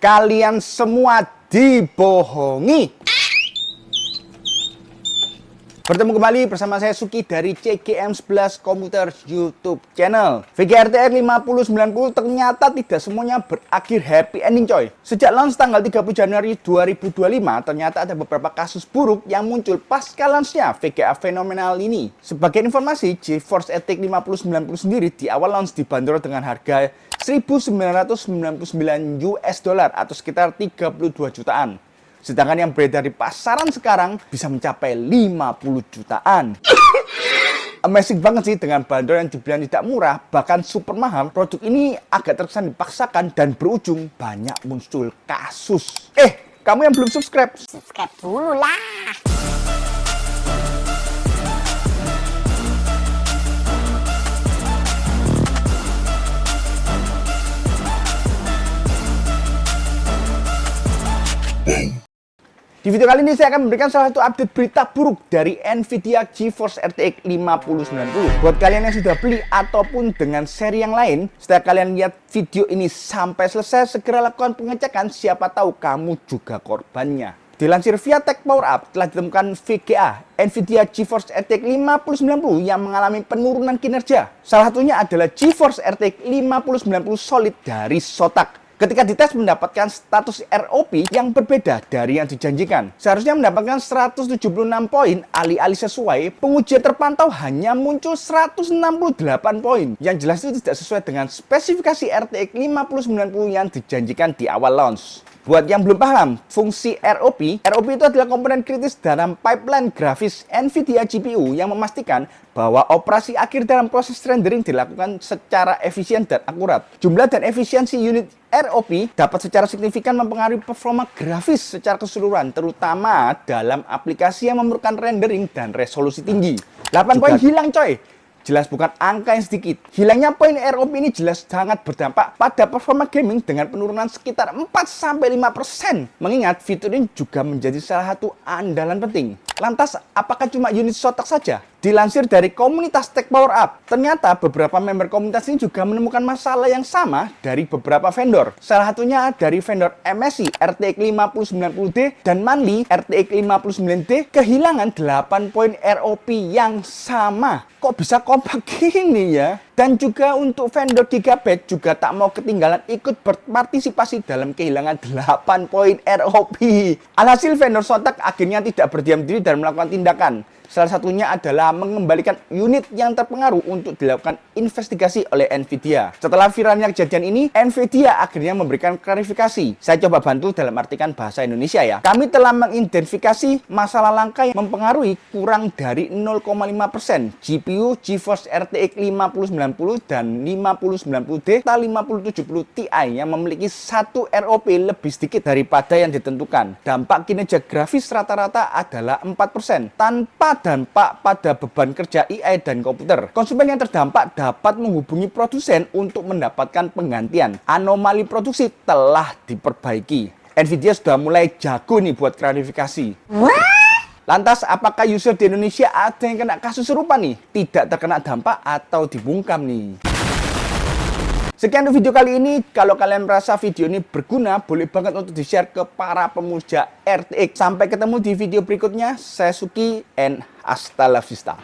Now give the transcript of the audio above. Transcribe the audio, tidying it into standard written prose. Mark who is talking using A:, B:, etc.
A: Kalian semua dibohongi. Bertemu kembali bersama saya Suki dari CGM11 Komputer YouTube channel. VGA RTX 5090 ternyata tidak semuanya berakhir happy ending coy. Sejak launch tanggal 30 Januari 2025, ternyata ada beberapa kasus buruk yang muncul pasca launchnya VGA fenomenal ini. Sebagai informasi, GeForce RTX 5090 sendiri di awal launch dibanderol dengan harga 1.999 US dollar atau sekitar 32 jutaan. Sedangkan yang beredar di pasaran sekarang bisa mencapai 50 jutaan. Amazing banget sih, dengan bandrol yang dibilang tidak murah, bahkan super mahal, produk ini agak terkesan dipaksakan dan berujung banyak muncul kasus. Kamu yang belum subscribe?
B: Subscribe dulu lah.
A: Di video kali ini saya akan memberikan salah satu update berita buruk dari Nvidia GeForce RTX 5090. Buat kalian yang sudah beli ataupun dengan seri yang lain, setelah kalian lihat video ini sampai selesai, segera lakukan pengecekan, siapa tahu kamu juga korbannya. Dilansir via Tech Power Up, telah ditemukan VGA Nvidia GeForce RTX 5090 yang mengalami penurunan kinerja. Salah satunya adalah GeForce RTX 5090 Solid dari Zotac. Ketika dites mendapatkan status ROP yang berbeda dari yang dijanjikan. Seharusnya mendapatkan 176 poin, alih-alih sesuai, pengujian terpantau hanya muncul 168 poin. Yang jelas itu tidak sesuai dengan spesifikasi RTX 5090 yang dijanjikan di awal launch. Buat yang belum paham, fungsi ROP itu adalah komponen kritis dalam pipeline grafis Nvidia GPU yang memastikan bahwa operasi akhir dalam proses rendering dilakukan secara efisien dan akurat. Jumlah dan efisiensi unit ROP dapat secara signifikan mempengaruhi performa grafis secara keseluruhan, terutama dalam aplikasi yang memerlukan rendering dan resolusi tinggi. 8 poin hilang coy. Jelas bukan angka yang sedikit. Hilangnya poin ROP ini jelas sangat berdampak pada performa gaming dengan penurunan sekitar 4-5%. Mengingat fitur ini juga menjadi salah satu andalan penting. Lantas, apakah cuma unit Zotac saja? Dilansir dari komunitas Tech Power Up, ternyata beberapa member komunitas ini juga menemukan masalah yang sama dari beberapa vendor. Salah satunya dari vendor MSI RTX 5090D dan Manly RTX 59D kehilangan 8 poin ROP yang sama. Kok bisa kompak gini ya? Dan juga untuk vendor Gigabyte juga tak mau ketinggalan ikut berpartisipasi dalam kehilangan 8 poin ROP. Alhasil vendor Zotac akhirnya tidak berdiam diri dan melakukan tindakan. Salah satunya adalah mengembalikan unit yang terpengaruh untuk dilakukan investigasi oleh Nvidia. Setelah viralnya kejadian ini, Nvidia akhirnya memberikan klarifikasi. Saya coba bantu dalam artikan bahasa Indonesia ya. Kami telah mengidentifikasi masalah langka yang mempengaruhi kurang dari 0,5% GPU GeForce RTX 5090 dan 5090D serta 5070 Ti yang memiliki satu ROP lebih sedikit daripada yang ditentukan. Dampak kinerja grafis rata-rata adalah 4%. Tanpa dampak pada beban kerja AI dan komputer. Konsumen yang terdampak dapat menghubungi produsen untuk mendapatkan penggantian. Anomali produksi telah diperbaiki. Nvidia sudah mulai jago nih buat klarifikasi. Lantas, apakah user di Indonesia ada yang kena kasus serupa nih? Tidak terkena dampak atau dibungkam nih? Sekian untuk video kali ini. Kalau kalian merasa video ini berguna, boleh banget untuk di-share ke para pemuja RTX. Sampai ketemu di video berikutnya. Saya Suki and hasta la vista.